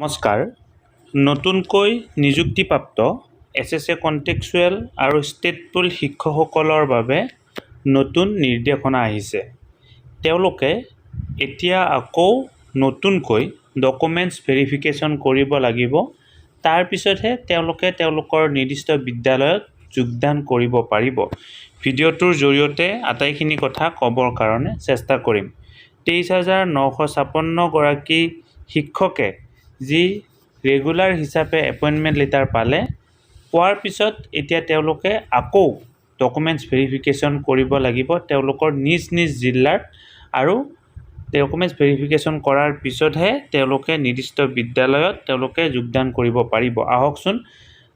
নমস্কাৰ। নতুনকৈ নিযুক্তিপ্ৰাপ্ত SSA contractual আৰু ষ্টেট পুল শিক্ষকসকলৰ বাবে নতুন নিৰ্দেশনা আহিছে। তেওঁলোকে এতিয়া আকৌ নতুনকৈ ডকুমেণ্টছ ভেৰিফিকেশ্যন কৰিব লাগিব। তাৰ পিছতহে তেওঁলোকে তেওঁলোকৰ নিৰ্দিষ্ট বিদ্যালয়ত যোগদান কৰিব পাৰিব। ভিডিঅ'টোৰ জৰিয়তে আটাইখিনি কথা ক'বৰ কাৰণে চেষ্টা কৰিম। 23,956 গৰাকী শিক্ষকে যি ৰেগুলাৰ হিচাপে এপইণ্টমেণ্ট লেটাৰ পালে, পোৱাৰ পিছত এতিয়া তেওঁলোকে আকৌ ডকুমেণ্টছ ভেৰিফিকেশ্যন কৰিব লাগিব তেওঁলোকৰ নিজ নিজ জিলাৰ, আৰু ডকুমেণ্টছ ভেৰিফিকেশ্যন কৰাৰ পিছতহে তেওঁলোকে নিৰ্দিষ্ট বিদ্যালয়ত তেওঁলোকে যোগদান কৰিব পাৰিব। আহকচোন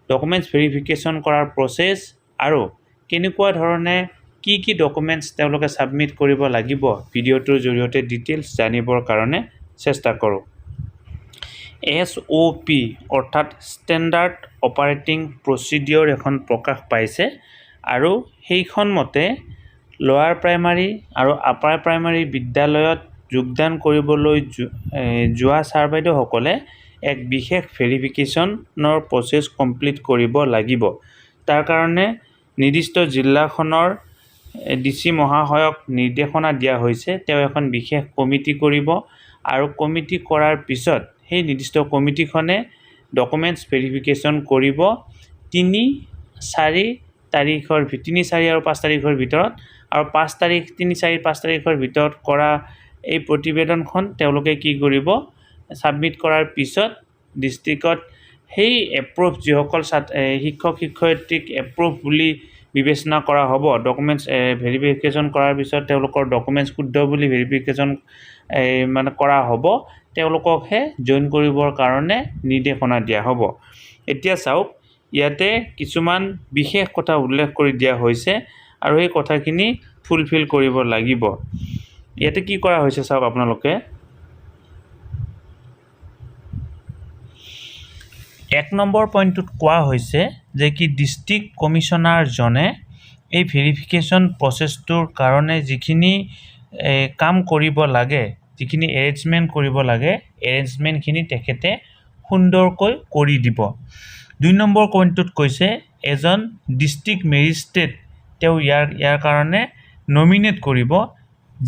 ডকুমেণ্টছ ভেৰিফিকেশ্যন কৰাৰ প্ৰচেছ আৰু কেনেকুৱা ধৰণে কি ডকুমেণ্টছ তেওঁলোকে ছাবমিট কৰিব লাগিব ভিডিঅ'টোৰ জৰিয়তে ডিটেইলছ জানিবৰ কাৰণে চেষ্টা কৰোঁ। SOP অৰ্থাৎ ষ্টেণ্ডাৰ্ড অপাৰেটিং প্ৰচিডিঅ'ৰ এখন প্ৰকাশ পাইছে, আৰু সেইখন মতে লোৱাৰ প্ৰাইমাৰী আৰু আপাৰ প্ৰাইমাৰী বিদ্যালয়ত যোগদান কৰিবলৈ যোৱা ছাৰ বাইদেউসকলে এক বিশেষ ভেৰিফিকেশ্যনৰ প্ৰচেছ কমপ্লিট কৰিব লাগিব। তাৰ কাৰণে নিৰ্দিষ্ট জিলাখনৰ DC মহাশয়ক নিৰ্দেশনা দিয়া হৈছে। তেওঁ এখন বিশেষ কমিটি কৰিব, আৰু কমিটি কৰাৰ পিছত সেই নিৰ্দিষ্ট কমিটিখনে ডকুমেণ্টছ ভেৰিফিকেশ্যন কৰিব 3, 4 আৰু 5 তাৰিখৰ ভিতৰত, আৰু 3, 4, 5 তাৰিখৰ ভিতৰত কৰা এই প্ৰতিবেদনখন তেওঁলোকে কি কৰিব, ছাবমিট কৰাৰ পিছত ডিষ্ট্ৰিক্টত সেই এপ্ৰুভ যিসকল শিক্ষক শিক্ষয়িত্ৰীক এপ্ৰুভ বুলি বিবেচনা কৰা হ'ব। ডকুমেণ্টছ ভেৰিফিকেশ্যন কৰাৰ পিছত তেওঁলোকৰ ডকুমেণ্টছ শুদ্ধ বুলি ভেৰিফিকেশ্যন কৰা হ'ব, তেওঁলোককহে জইন কৰিবৰ কাৰণে নিৰ্দেশনা দিয়া হ'ব। এতিয়া চাওক, ইয়াতে কিছুমান বিশেষ কথা উল্লেখ কৰি দিয়া হৈছে, আৰু সেই কথাখিনি ফুলফিল কৰিব লাগিব। ইয়াতে কি কৰা হৈছে চাওক আপোনালোকে। 1 নম্বৰ পইণ্টটোত কোৱা হৈছে যে কি ডিষ্ট্ৰিক্ট কমিশ্যনাৰজনে এই ভেৰিফিকেশ্যন প্ৰচেছটোৰ কাৰণে যিখিনি কাম কৰিব লাগে, যিখিনি এৰেঞ্জমেণ্ট কৰিব লাগে, এৰেঞ্জমেণ্টখিনি তেখেতে সুন্দৰকৈ কৰি দিব। 2 নম্বৰ পইণ্টটোত কৈছে এজন ডিষ্ট্ৰিক্ট মেজিষ্ট্ৰেট তেওঁ ইয়াৰ কাৰণে নমিনেট কৰিব,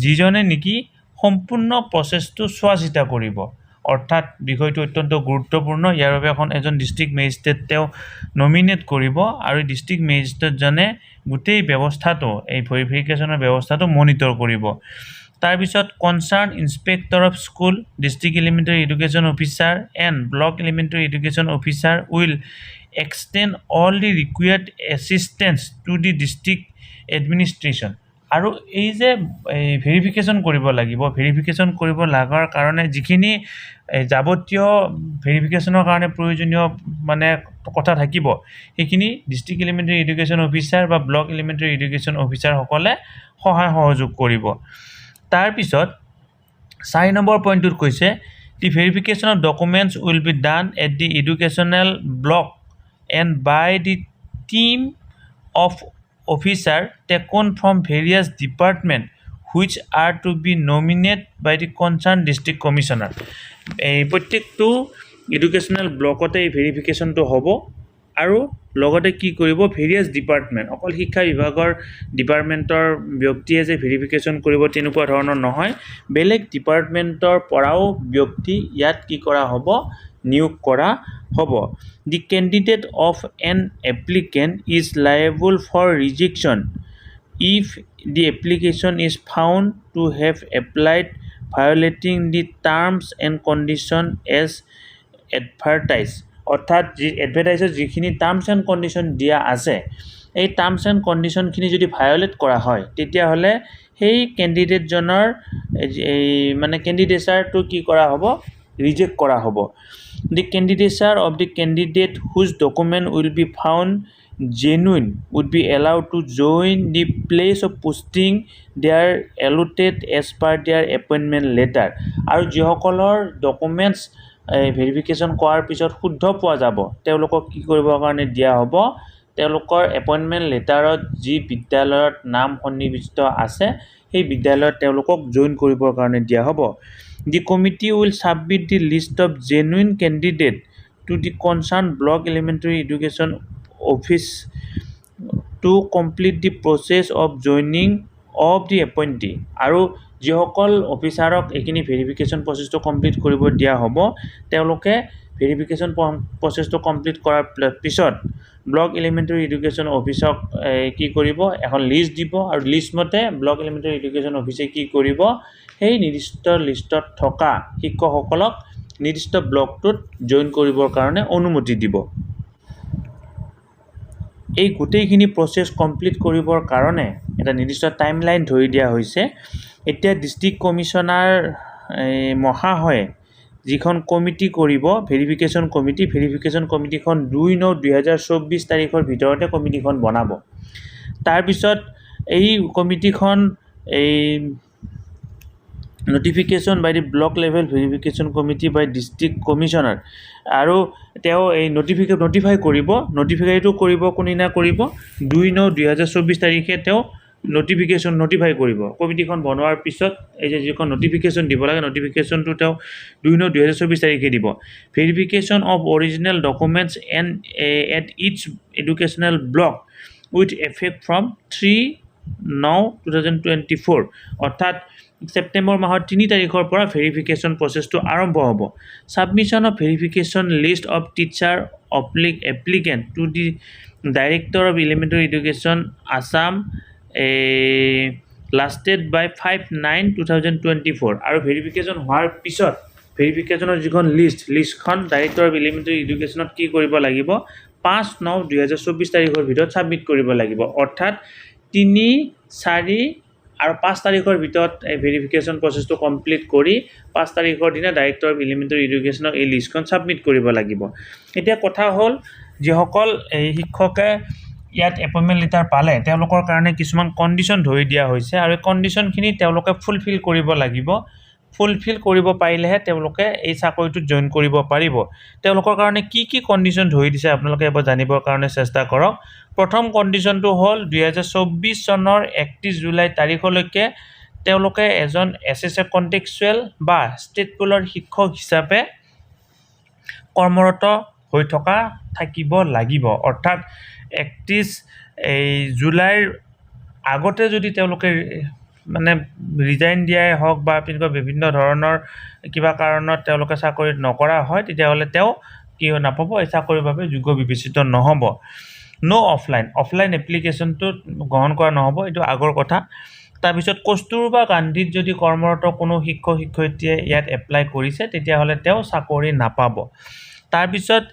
যিজনে নেকি সম্পূৰ্ণ প্ৰচেছটো চোৱা চিতা কৰিব। অৰ্থাৎ বিষয়টো অত্যন্ত গুৰুত্বপূৰ্ণ। ইয়াৰ বাবে এজন ডিষ্ট্ৰিক্ট মেজিষ্ট্ৰেট তেওঁ নমিনেট কৰিব, আৰু ডিষ্ট্ৰিক্ট মেজিষ্ট্ৰেটজনে গোটেই ব্যৱস্থাটো, এই ভেৰিফিকেশ্যনৰ ব্যৱস্থাটো মনিটৰ কৰিব। তাৰপিছত concerned inspector of school, district elementary education officer and block elementary education officer will extend all the required assistance to the district administration. আৰু এই যে ভেৰিফিকেশ্যন কৰিব লাগিব, ভেৰিফিকেশ্যন কৰিব লগাৰ কাৰণে যিখিনি যাৱতীয় ভেৰিফিকেশ্যনৰ কাৰণে প্ৰয়োজনীয় কথা থাকিব, সেইখিনি ডিষ্ট্ৰিক্ট এলিমেণ্টাৰী এডুকেশ্যন অফিচাৰ বা ব্লক এলিমেণ্টাৰী এডুকেশ্যন অফিচাৰসকলে সহায় সহযোগ কৰিব। তাৰপিছত 4 নম্বৰ পইণ্টটোত কৈছে the verification of documents will be done at the educational block and by the team of officer taken from various department which are to be nominate by the concern district commissioner. এই প্ৰত্যেকটো educational ব্লকতে এই ভেৰিফিকেশ্যনটো হ'ব, আৰু লগতে কি কৰিব, various department, অকল শিক্ষা বিভাগৰ ডিপাৰ্টমেণ্টৰ ব্যক্তিয়ে যে ভেৰিফিকেশ্যন কৰিব তেনেকুৱা ধৰণৰ নহয়, বেলেগ ডিপাৰ্টমেণ্টৰ পৰাও ব্যক্তি ইয়াত কি কৰা হ'ব, নিয়োগ কৰা হ'ব। The candidate of an applicant is liable for rejection if the application is found to have applied violating the terms and condition as advertise. অৰ্থাৎ এডভাৰটাইজত যিখিনি টাৰ্মছ এণ্ড কণ্ডিশ্যন দিয়া আছে, এই টাৰ্মছ এণ্ড কণ্ডিশ্যনখিনি যদি ভায়লেট কৰা হয়, তেতিয়াহ'লে সেই কেণ্ডিডেটজনৰ কেণ্ডিডেচাৰটো কি কৰা হ'ব, ৰিজেক্ট কৰা হ'ব। The candidature of the candidate whose document will be found genuine would be allowed to join the place of posting their allotted as per their appointment letter. আৰু যিসকলৰ ডকুমেণ্টছ ভেৰিফিকেশ্যন কৰাৰ পিছত শুদ্ধ পোৱা যাব, তেওঁলোকক কি কৰিবৰ কাৰণে দিয়া হ'ব, তেওঁলোকৰ এপইণ্টমেণ্ট লেটাৰত যি বিদ্যালয়ত নাম সন্নিৱিষ্ট আছে, সেই বিদ্যালয়ত তেওঁলোকক জইন কৰিবৰ কাৰণে দিয়া হ'ব। The committee will submit the list of genuine candidates to the concerned block elementary education office to complete the process of joining of the appointee. আৰু যিসকল অফিচাৰক এইখিনি ভেৰিফিকেশ্যন প্ৰচেছটো কমপ্লিট কৰিব দিয়া হ'ব তেওঁলোকে ভেৰিফিকেশ্যন প্ৰচেছটো কমপ্লিট কৰাৰ পিছত ব্লক এলিমেণ্টাৰী এডুকেশ্যন অফিচক কি কৰিব এখন লিষ্ট দিব আৰু লিষ্ট মতে ব্লক এলিমেণ্টাৰী এডুকেশ্যন অফিচে কি কৰিব সেই নিৰ্দিষ্ট লিষ্টত থকা শিক্ষকসকলক নিৰ্দিষ্ট ব্লকটোত জইন কৰিবৰ কাৰণে অনুমতি দিব। এই গোটেইখিনি প্ৰচেছ কমপ্লিট কৰিবৰ কাৰণে এটা নিৰ্দিষ্ট টাইমলাইন ধৰি দিয়া হৈছে। এতিয়া ডিষ্ট্ৰিক্ট কমিশ্যনাৰ মহাশয়ে যিখন কমিটি কৰিব ভেৰিফিকেশ্যন কমিটিখন 2/9/2024 তাৰিখৰ ভিতৰতে কমিটিখন বনাব। তাৰপিছত এই কমিটিখন এই notification by the block level verification committee by district commissioner আৰু তেওঁ এই notify কৰিব কোনদিনা কৰিব 2/9/2024 তাৰিখে তেওঁ notify কৰিব কমিটিখন বনোৱাৰ পিছত এই যে যিখন notification দিব লাগে notificationটো তেওঁ 2/9/2024 তাৰিখে দিব। verification of original documents and at each educational block with effect from 3/9/2024 অৰ্থাৎ সেপ্টেম্বৰ মাহৰ 3 তাৰিখৰ পৰা ভেৰিফিকেশ্যন প্ৰচেছটো আৰম্ভ হ'ব। Submission of verification list of teacher applicant to the director of elementary education Assam latest by 5/9/2024 আৰু ভেৰিফিকেশ্যন হোৱাৰ পিছত ভেৰিফিকেশ্যনৰ যিখন লিষ্টখন ডাইৰেক্টৰ অফ এলিমেণ্টাৰী এডুকেশ্যনত কি কৰিব লাগিব 5/9/2024 তাৰিখৰ ভিতৰত ছাবমিট কৰিব লাগিব। অৰ্থাৎ 3, 4 আৰু 5 তাৰিখৰ ভিতৰত এই ভেৰিফিকেশ্যন প্ৰচেছটো কমপ্লিট কৰি 5 তাৰিখৰ দিনা ডাইৰেক্টৰ অফ এলিমেণ্টাৰী এডুকেশ্যনক এই লিষ্টখন ছাবমিট কৰিব লাগিব। এতিয়া কথা হ'ল যিসকল এই শিক্ষকে ইয়াত এপইণ্টমেণ্ট লেটাৰ পালে তেওঁলোকৰ কাৰণে কিছুমান কণ্ডিশ্যন ধৰি দিয়া হৈছে আৰু এই কণ্ডিশ্যনখিনি তেওঁলোকে ফুলফিল কৰিব লাগিব। ফুলফিল কৰিব পাৰিলেহে তেওঁলোকে এই চাকৰিটোত জইন কৰিব পাৰিব। তেওঁলোকৰ কাৰণে কি কি কণ্ডিশ্যন ধৰি দিছে আপোনালোকে এবাৰ জানিবৰ কাৰণে চেষ্টা কৰক। প্ৰথম কণ্ডিশ্যনটো হ'ল 2024 চনৰ 31 জুলাই তাৰিখলৈকে তেওঁলোকে এজন SSA কণ্টেক্সুৱেল বা ষ্টেট পুলৰ শিক্ষক হিচাপে কৰ্মৰত হৈ থাকিব লাগিব। অৰ্থাৎ 31 জুলাইৰ আগতে যদি তেওঁলোকে মানে ৰিজাইন দিয়াই হওক বা তেনেকুৱা বিভিন্ন ধৰণৰ কিবা কাৰণত তেওঁলোকে চাকৰিত নকৰা হয় তেতিয়াহ'লে তেওঁ কি নাপাব এই চাকৰিৰ বাবে যোগ্য বিবেচিত নহ'ব। অফলাইন এপ্লিকেশ্যনটো গ্ৰহণ কৰা নহ'ব, এইটো আগৰ কথা। তাৰপিছত কস্তুৰবা গান্ধীত যদি কৰ্মৰত কোনো শিক্ষয়িত্ৰীয়ে ইয়াত এপ্লাই কৰিছে তেতিয়াহ'লে তেওঁ চাকৰি নাপাব। তাৰপিছত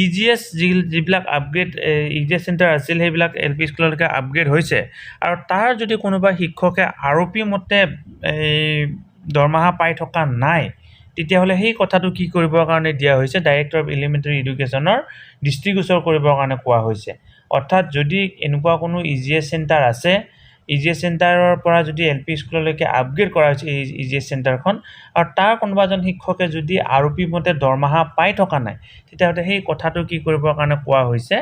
EGS যিবিলাক আপগ্ৰেড EGS চেণ্টাৰ আছিল সেইবিলাক LP স্কুললৈকে আপগ্ৰেড হৈছে আৰু তাৰ যদি কোনোবা শিক্ষকে আৰপি মতে দৰমহা পাই থকা নাই তেতিয়াহ'লে সেই কথাটো কি কৰিবৰ কাৰণে দিয়া হৈছে ডাইৰেক্টৰ অফ এলিমেণ্টাৰী এডুকেশ্যনৰ দৃষ্টিগোচৰ কৰিবৰ কাৰণে কোৱা হৈছে। অৰ্থাৎ যদি এনেকুৱা কোনো EGS চেণ্টাৰ আছে EGS চেণ্টাৰৰ পৰা যদি LP স্কুললৈকে আপগ্ৰেড কৰা হৈছে EGS চেণ্টাৰখন আৰু তাৰ কোনোবা এজন শিক্ষকে যদি আৰপি মতে দৰমহা পাই থকা নাই তেতিয়াহ'লে সেই কথাটো কি কৰিবৰ কাৰণে কোৱা হৈছে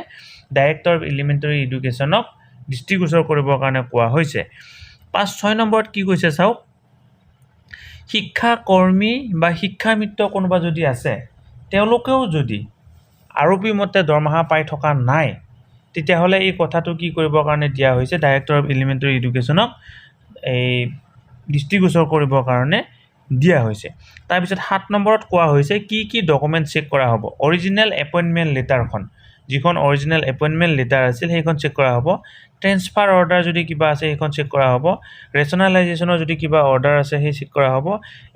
ডাইৰেক্টৰ অফ এলিমেণ্টাৰী এডুকেশ্যনক দৃষ্টিগোচৰ কৰিবৰ কাৰণে কোৱা হৈছে। 5-6 নম্বৰত কি কৈছে চাওক, শিক্ষাকৰ্মী বা শিক্ষামিত্ৰ কোনোবা যদি আছে তেওঁলোকেও যদি আৰপি মতে দৰমহা পাই থকা নাই তেতিয়াহ'লে এই কথাটো কি কৰিবৰ কাৰণে দিয়া হৈছে ডাইৰেক্টৰ অফ এলিমেণ্টাৰী এডুকেশ্যনক এই দৃষ্টিগোচৰ কৰিবৰ কাৰণে দিয়া হৈছে। তাৰপিছত 7 নম্বৰত কোৱা হৈছে কি ডকুমেণ্ট চেক কৰা হ'ব। অৰিজিনেল এপইণ্টমেণ্ট লেটাৰখন যিখন অৰিজিনেল এপইণ্টমেণ্ট লেটাৰ আছিল সেইখন চেক কৰা হ'ব। ট্ৰেন্সফাৰ অৰ্ডাৰ যদি কিবা আছে সেইখন চেক কৰা হ'ব। ৰেচনেলাইজেশ্যনৰ যদি কিবা অৰ্ডাৰ আছে সেই চেক কৰা হ'ব।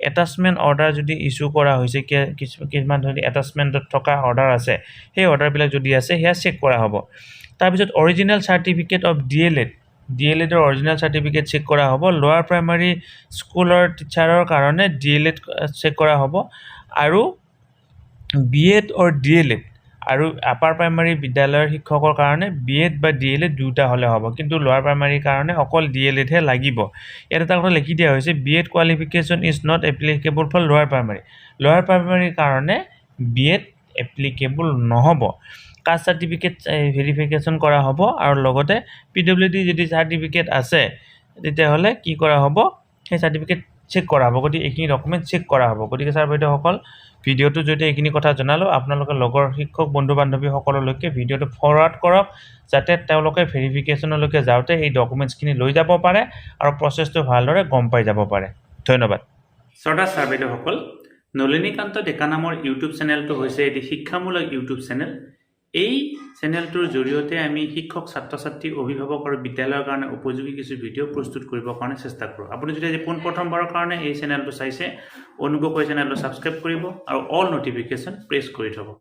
এটাচমেণ্ট অৰ্ডাৰ যদি ইছ্যু কৰা হৈছে কিছুমান যদি এটাচমেণ্টত থকা অৰ্ডাৰ আছে সেই অৰ্ডাৰবিলাক যদি আছে সেয়া চেক কৰা হ'ব। তাৰপিছত অৰিজিনেল চাৰ্টিফিকেট অফ DLEDৰ অৰিজিনেল চাৰ্টিফিকেট চেক কৰা হ'ব। লোৱাৰ প্ৰাইমাৰী স্কুলৰ টিচাৰৰ কাৰণে DLED চেক কৰা হ'ব আৰু BEd or DLED আৰু আপাৰ প্ৰাইমাৰী বিদ্যালয়ৰ শিক্ষকৰ কাৰণে BEd বা DLED দুটা হ'লে হ'ব, কিন্তু লোৱাৰ প্ৰাইমাৰীৰ কাৰণে অকল DLEDহে লাগিব। ইয়াত এটা কথা লিখি দিয়া হৈছে BEd qualification is not applicable for লোৱাৰ প্ৰাইমাৰীৰ কাৰণে BEd এপ্লিকেবল নহ'ব। কাষ্ট চাৰ্টিফিকেট ভেৰিফিকেশ্যন কৰা হ'ব আৰু লগতে PWD যদি চাৰ্টিফিকেট আছে তেতিয়াহ'লে কি কৰা হ'ব সেই চাৰ্টিফিকেট চেক কৰা হ'ব গতিকে এইখিনি ডকুমেণ্ট চেক কৰা হ'ব গতিকে ছাৰ বাইদেউসকল ভিডিঅ'টো যদি এইখিনি কথা জনালোঁ আপোনালোকে লগৰ শিক্ষক বন্ধু বান্ধৱীসকললৈকে ভিডিঅ'টো ফৰৱাৰ্ড কৰক যাতে তেওঁলোকে ভেৰিফিকেশ্যনলৈকে যাওঁতে এই ডকুমেণ্টছখিনি লৈ যাব পাৰে আৰু প্ৰচেছটো ভালদৰে গম পাই যাব পাৰে ধন্যবাদ শ্ৰদ্ধা ছাৰ বাইদেউসকল নলিনীকান্ত ডেকা নামৰ ইউটিউব চেনেলটো হৈছে এটি শিক্ষামূলক ইউটিউব চেনেল এই চেনেলটোৰ জৰিয়তে আমি শিক্ষক ছাত্ৰ ছাত্ৰী অভিভাৱক আৰু বিদ্যালয়ৰ কাৰণে উপযোগী কিছু ভিডিঅ' প্ৰস্তুত কৰিবৰ কাৰণে চেষ্টা কৰোঁ আপুনি যদি আজি পোনপ্ৰথমবাৰৰ কাৰণে এই চেনেলটো চাইছে অনুগ্ৰহ কৰি চেনেলটো ছাবস্ক্ৰাইব কৰিব আৰু অল নটিফিকেশ্যন প্ৰেছ কৰি থ'ব